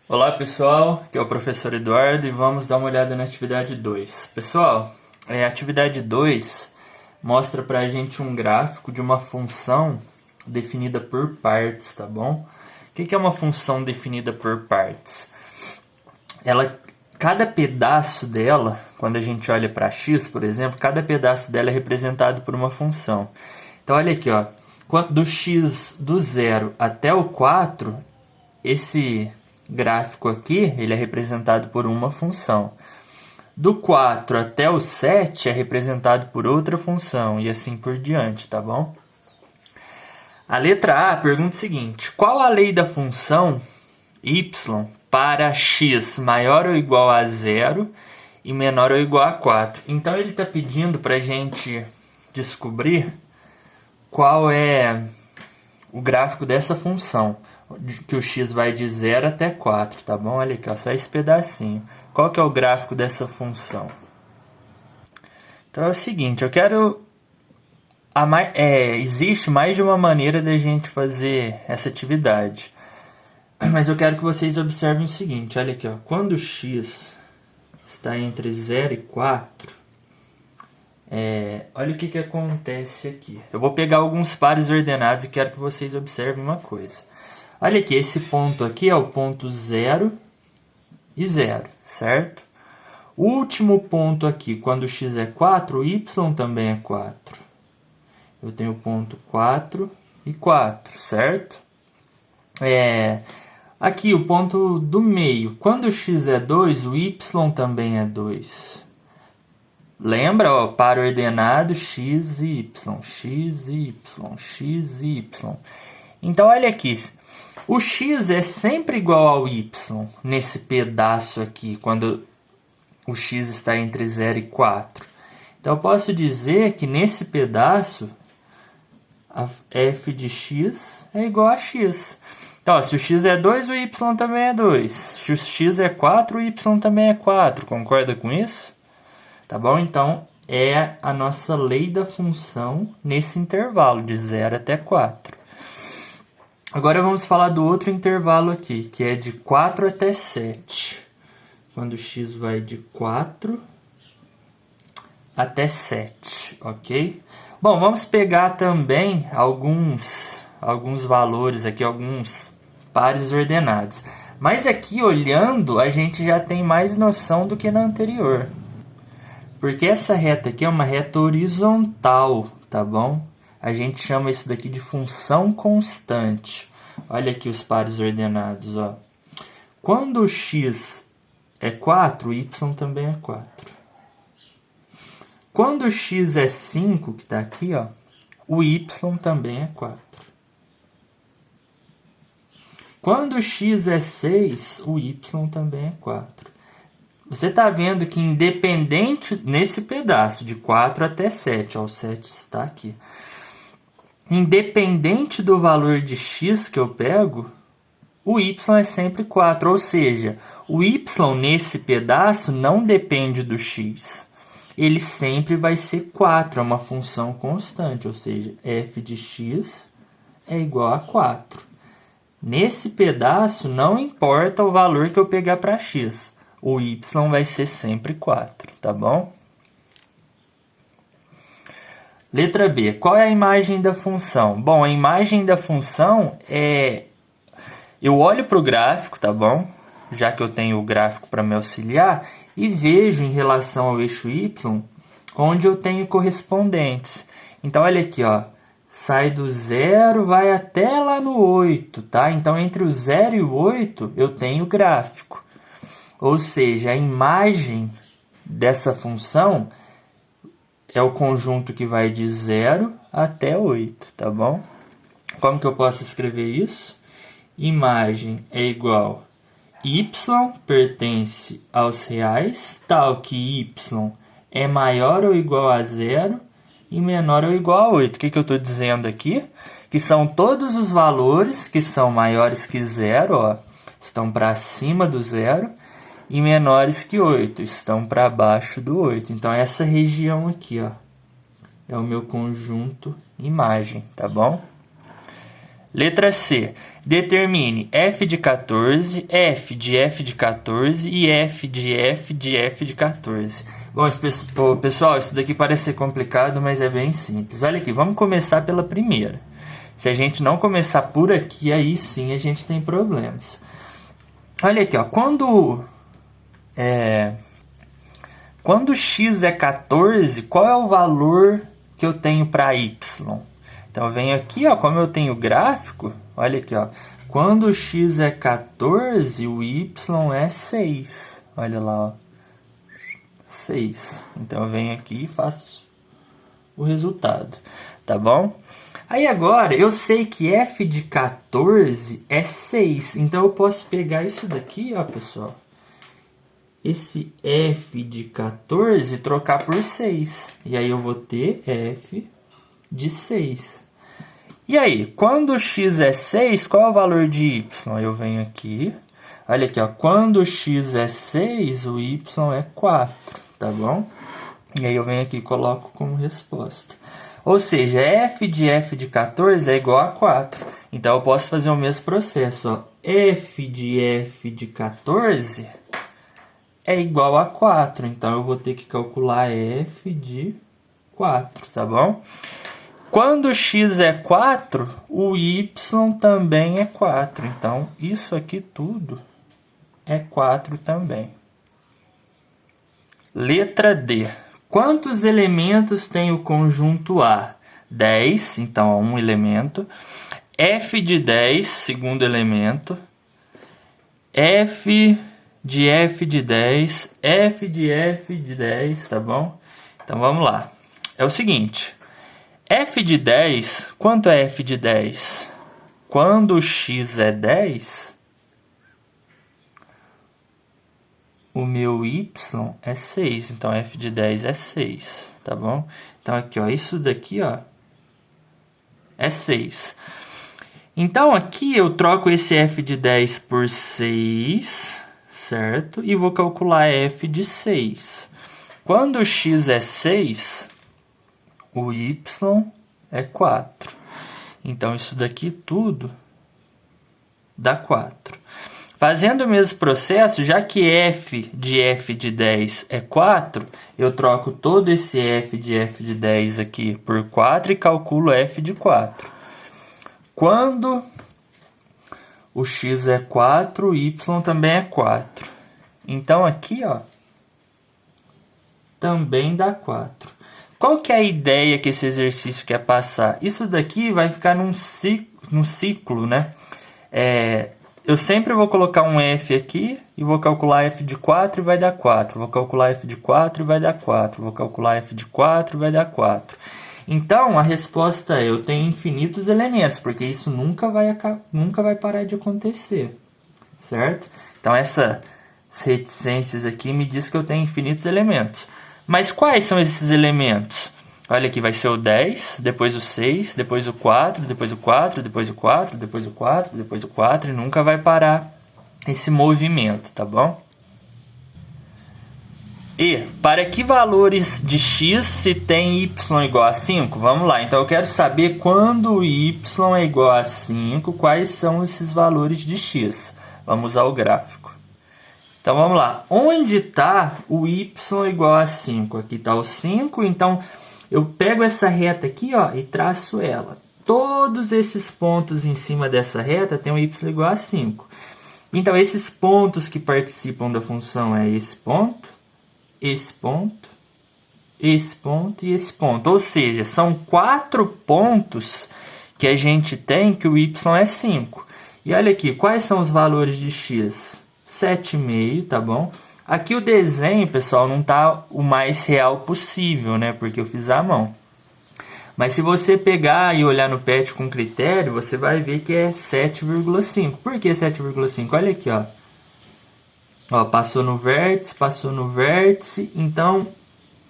Olá pessoal, aqui é o professor Eduardo e vamos dar uma olhada na atividade 2. Pessoal, a atividade 2 mostra pra gente um gráfico de uma função definida por partes, tá bom? O que é uma função definida por partes? Cada pedaço dela, quando a gente olha para x, por exemplo, cada pedaço dela é representado por uma função. Então olha aqui, ó, do x do 0 até o 4, esse gráfico aqui ele é representado por uma função. Do 4 até o 7 é representado por outra função e assim por diante, tá bom? A letra A pergunta o seguinte: qual a lei da função y para x maior ou igual a 0 e menor ou igual a 4? Então ele está pedindo para a gente descobrir qual é o gráfico dessa função, que o x vai de 0 até 4, tá bom? Olha aqui, ó, só esse pedacinho. Qual que é o gráfico dessa função? Então é o seguinte, eu quero... existe mais de uma maneira de a gente fazer essa atividade, mas eu quero que vocês observem o seguinte, olha aqui, ó, quando o x está entre 0 e 4, olha o que acontece aqui. Eu vou pegar alguns pares ordenados e quero que vocês observem uma coisa. Olha aqui, esse ponto aqui é o ponto 0 e 0, certo? O último ponto aqui, quando x é 4, o y também é 4. Eu tenho o ponto 4 e 4, certo? Aqui, o ponto do meio, quando x é 2, o y também é 2. Lembra, ó, par ordenado x, y, x, y, x, y. Então, olha aqui. O x é sempre igual ao y nesse pedaço aqui, quando o x está entre 0 e 4. Então, eu posso dizer que nesse pedaço, a f de x é igual a x. Então, ó, se o x é 2, o y também é 2. Se o x é 4, o y também é 4. Concorda com isso? Tá bom? Então, é a nossa lei da função nesse intervalo, de 0 até 4. Agora vamos falar do outro intervalo aqui, que é de 4 até 7. Quando x vai de 4 até 7, ok? Bom, vamos pegar também alguns valores aqui, alguns pares ordenados. Mas aqui, olhando, a gente já tem mais noção do que na anterior. Porque essa reta aqui é uma reta horizontal, tá bom? A gente chama isso daqui de função constante. Olha aqui os pares ordenados, ó. Quando o x é 4, o y também é 4. Quando o x é 5, que está aqui, ó, o y também é 4. Quando o x é 6, o y também é 4. Você está vendo que independente, nesse pedaço, de 4 até 7, ó, o 7 está aqui. Independente do valor de x que eu pego, o y é sempre 4. Ou seja, o y nesse pedaço não depende do x. Ele sempre vai ser 4, é uma função constante. Ou seja, f de x é igual a 4. Nesse pedaço, não importa o valor que eu pegar para x. O y vai ser sempre 4, tá bom? Letra B. Qual é a imagem da função? Bom, a imagem da função é... Eu olho para o gráfico, tá bom? Já que eu tenho o gráfico para me auxiliar, e vejo em relação ao eixo y, onde eu tenho correspondentes. Então, olha aqui, ó. Sai do 0, vai até lá no 8, tá? Então, entre o 0 e o 8, eu tenho gráfico. Ou seja, a imagem dessa função é o conjunto que vai de 0 até 8, tá bom? Como que eu posso escrever isso? Imagem é igual y pertence aos reais, tal que y é maior ou igual a 0 e menor ou igual a 8. O que eu estou dizendo aqui? Que são todos os valores que são maiores que 0, ó, estão para cima do 0, e menores que 8, estão para baixo do 8. Então, essa região aqui, ó, é o meu conjunto imagem, tá bom? Letra C. Determine f de 14, f de f de 14 e f de f de f de 14. Bom, pessoal, isso daqui parece ser complicado, mas é bem simples. Olha aqui, vamos começar pela primeira. Se a gente não começar por aqui, aí sim a gente tem problemas. Olha aqui, ó, quando x é 14, qual é o valor que eu tenho para y? Então, eu venho aqui, ó, como eu tenho gráfico, olha aqui, ó, quando x é 14, o y é 6. Olha lá, ó, 6. Então, eu venho aqui e faço o resultado, tá bom? Aí, agora, eu sei que f de 14 é 6. Então, eu posso pegar isso daqui, ó, pessoal. Esse f de 14 trocar por 6. E aí, eu vou ter f de 6. E aí, quando x é 6, qual é o valor de y? Eu venho aqui, olha aqui, ó, quando x é 6, o y é 4, tá bom? E aí eu venho aqui e coloco como resposta. Ou seja, f de 14 é igual a 4. Então, eu posso fazer o mesmo processo, ó. F de 14 é igual a 4. Então, eu vou ter que calcular f de 4, tá bom? Quando x é 4, o y também é 4. Então, isso aqui tudo é 4 também. Letra D. Quantos elementos tem o conjunto A? 10, então, um elemento. F de 10, segundo elemento. F de 10, F de 10, tá bom? Então, vamos lá. É o seguinte... f de 10, quanto é f de 10? Quando x é 10, o meu y é 6. Então, f de 10 é 6, tá bom? Então, aqui, ó, isso daqui, ó, é 6. Então, aqui eu troco esse f de 10 por 6, certo? E vou calcular f de 6. Quando x é 6... o y é 4. Então, isso daqui tudo dá 4. Fazendo o mesmo processo, já que f de 10 é 4, eu troco todo esse f de 10 aqui por 4 e calculo f de 4. Quando o x é 4, o y também é 4. Então, aqui, ó, também dá 4. Qual que é a ideia que esse exercício quer passar? Isso daqui vai ficar num ciclo, né? Eu sempre vou colocar um f aqui e vou calcular f de 4 e vai dar 4. Vou calcular f de 4 e vai dar 4. Vou calcular f de 4 e vai dar 4. Então, a resposta é, eu tenho infinitos elementos, porque isso nunca vai parar de acontecer, certo? Então, essas reticências aqui me diz que eu tenho infinitos elementos. Mas quais são esses elementos? Olha aqui, vai ser o 10, depois o 6, depois o 4, depois o 4, depois o 4, depois o 4, depois o 4, e nunca vai parar esse movimento, tá bom? E, para que valores de x se tem y igual a 5? Vamos lá, então eu quero saber quando y é igual a 5, quais são esses valores de x. Vamos usar o gráfico. Então, vamos lá. Onde está o y igual a 5? Aqui está o 5. Então, eu pego essa reta aqui, ó, e traço ela. Todos esses pontos em cima dessa reta tem o y igual a 5. Então, esses pontos que participam da função é esse ponto, esse ponto, esse ponto e esse ponto. Ou seja, são 4 pontos que a gente tem que o y é 5. E olha aqui, quais são os valores de x? 7,5, tá bom? Aqui o desenho, pessoal, não tá o mais real possível, né? Porque eu fiz à mão. Mas se você pegar e olhar no PET com critério, você vai ver que é 7,5. Por que 7,5? Olha aqui, ó. Ó, passou no vértice. Então,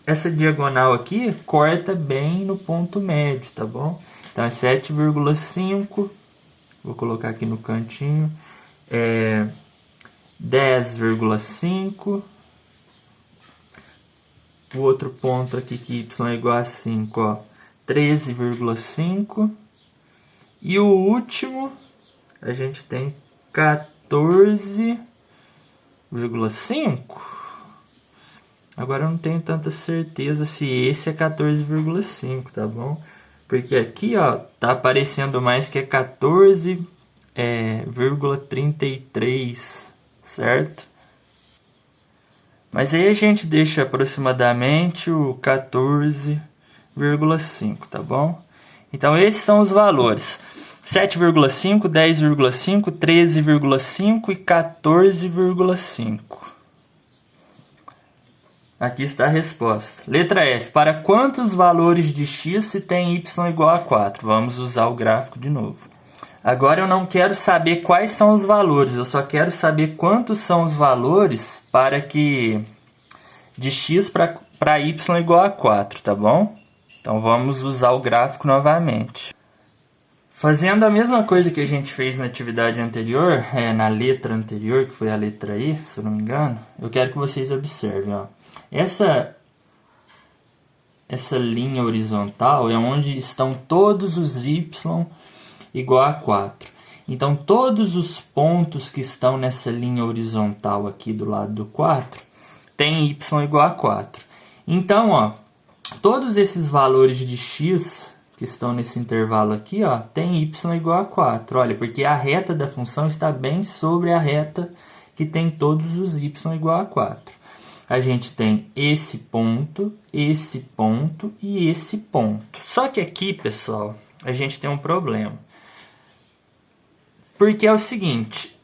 essa diagonal aqui corta bem no ponto médio, tá bom? Então, é 7,5. Vou colocar aqui no cantinho. 10,5. O outro ponto aqui que y é igual a 5, ó, 13,5. E o último, a gente tem 14,5. Agora eu não tenho tanta certeza se esse é 14,5, tá bom? Porque aqui, ó, tá aparecendo mais que é 14,33, certo? Mas aí a gente deixa aproximadamente o 14,5, tá bom? Então esses são os valores: 7,5, 10,5, 13,5 e 14,5. Aqui está a resposta. Letra F. Para quantos valores de x se tem y igual a 4? Vamos usar o gráfico de novo. Agora eu não quero saber quais são os valores, eu só quero saber quantos são os valores para que de x para y igual a 4, tá bom? Então vamos usar o gráfico novamente. Fazendo a mesma coisa que a gente fez na atividade anterior, na letra anterior, que foi a letra E, se eu não me engano, eu quero que vocês observem, ó. Essa linha horizontal é onde estão todos os y igual a 4. Então, todos os pontos que estão nessa linha horizontal aqui do lado do 4 tem y igual a 4. Então, ó, todos esses valores de x que estão nesse intervalo aqui, ó, tem y igual a 4. Olha, porque a reta da função está bem sobre a reta que tem todos os y igual a 4. A gente tem esse ponto e esse ponto. Só que aqui, pessoal, a gente tem um problema. Porque é o seguinte,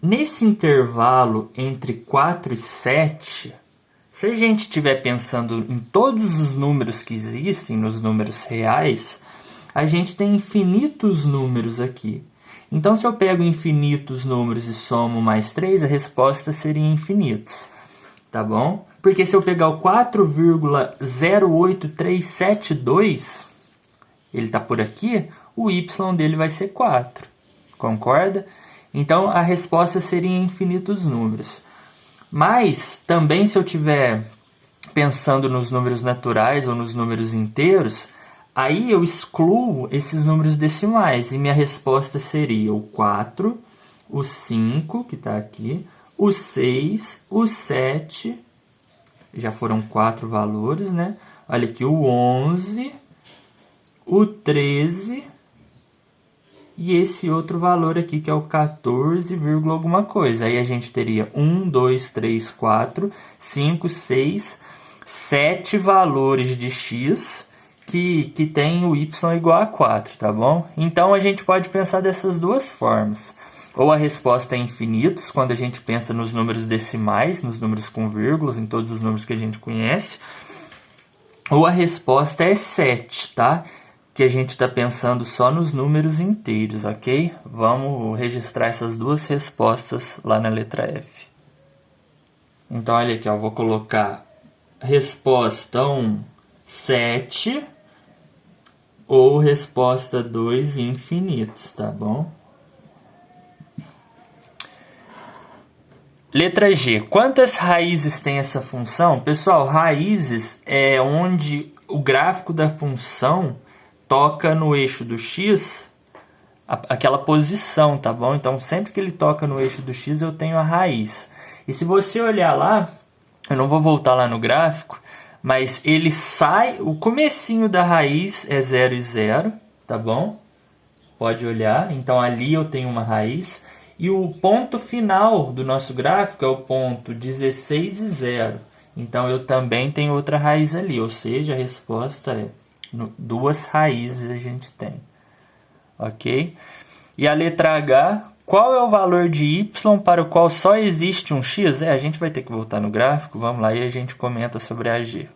nesse intervalo entre 4 e 7, se a gente estiver pensando em todos os números que existem, nos números reais, a gente tem infinitos números aqui. Então, se eu pego infinitos números e somo mais 3, a resposta seria infinitos, tá bom? Porque se eu pegar o 4,08372, ele está por aqui, o y dele vai ser 4, concorda? Então, a resposta seria infinitos números. Mas, também se eu estiver pensando nos números naturais ou nos números inteiros, aí eu excluo esses números decimais e minha resposta seria o 4, o 5, que está aqui, o 6, o 7, já foram 4 valores, né? Olha aqui, o 11, o 13 e esse outro valor aqui que é o 14, alguma coisa. Aí a gente teria 1, 2, 3, 4, 5, 6, 7 valores de x que tem o y igual a 4, tá bom? Então, a gente pode pensar dessas duas formas. Ou a resposta é infinitos, quando a gente pensa nos números decimais, nos números com vírgulas, em todos os números que a gente conhece. Ou a resposta é 7, tá? Que a gente está pensando só nos números inteiros, ok? Vamos registrar essas duas respostas lá na letra F. Então, olha aqui, ó, vou colocar resposta 1, 7... ou resposta 2, infinitos, tá bom? Letra G. Quantas raízes tem essa função? Pessoal, raízes é onde o gráfico da função toca no eixo do x, aquela posição, tá bom? Então, sempre que ele toca no eixo do x, eu tenho a raiz. E se você olhar lá, eu não vou voltar lá no gráfico, mas ele sai, o comecinho da raiz é 0 e 0, tá bom? Pode olhar, então ali eu tenho uma raiz. E o ponto final do nosso gráfico é o ponto 16 e 0. Então eu também tenho outra raiz ali, ou seja, a resposta é duas raízes a gente tem. Ok? E a letra H, qual é o valor de y para o qual só existe um x? A gente vai ter que voltar no gráfico, vamos lá e a gente comenta sobre a G.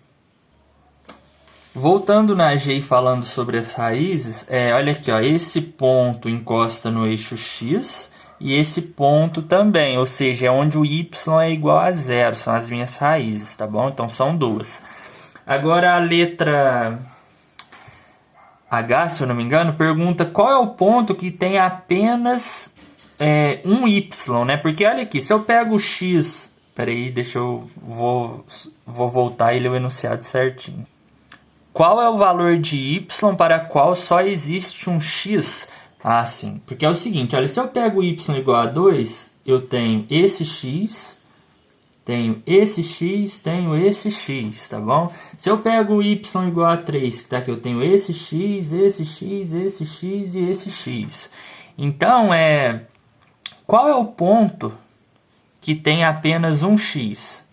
Voltando na G e falando sobre as raízes, olha aqui, ó, esse ponto encosta no eixo x e esse ponto também, ou seja, é onde o y é igual a 0, são as minhas raízes, tá bom? Então são duas. Agora a letra H, se eu não me engano, pergunta qual é o ponto que tem apenas um y, né? Porque olha aqui, se eu pego o x... Peraí, deixa eu... Vou voltar e ler o enunciado certinho. Qual é o valor de y para qual só existe um x? Ah, sim. Porque é o seguinte, olha, se eu pego y igual a 2, eu tenho esse x, tenho esse x, tenho esse x, tá bom? Se eu pego y igual a 3, que tá aqui, eu tenho esse x, esse x, esse x e esse x. Então, qual é o ponto que tem apenas um x?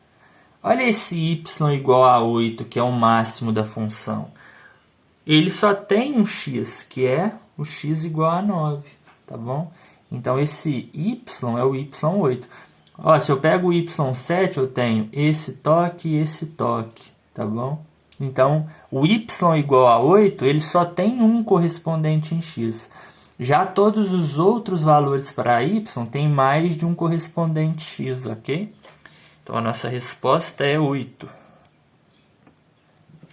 Olha esse y igual a 8, que é o máximo da função. Ele só tem um x, que é o x igual a 9, tá bom? Então, esse y é o y8. Ó, se eu pego o y7, eu tenho esse toque e esse toque, tá bom? Então, o y igual a 8, ele só tem um correspondente em x. Já todos os outros valores para y tem mais de um correspondente x, ok? Então, a nossa resposta é 8.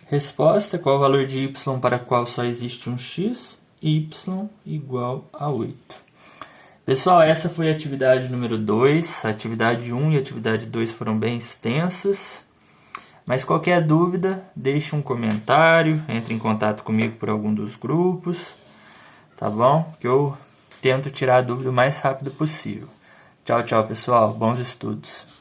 Resposta, qual é o valor de y para qual só existe um x? Y igual a 8. Pessoal, essa foi a atividade número 2. A atividade 1 e a atividade 2 foram bem extensas. Mas qualquer dúvida, deixe um comentário, entre em contato comigo por algum dos grupos, tá bom? Que eu tento tirar a dúvida o mais rápido possível. Tchau, tchau, pessoal. Bons estudos.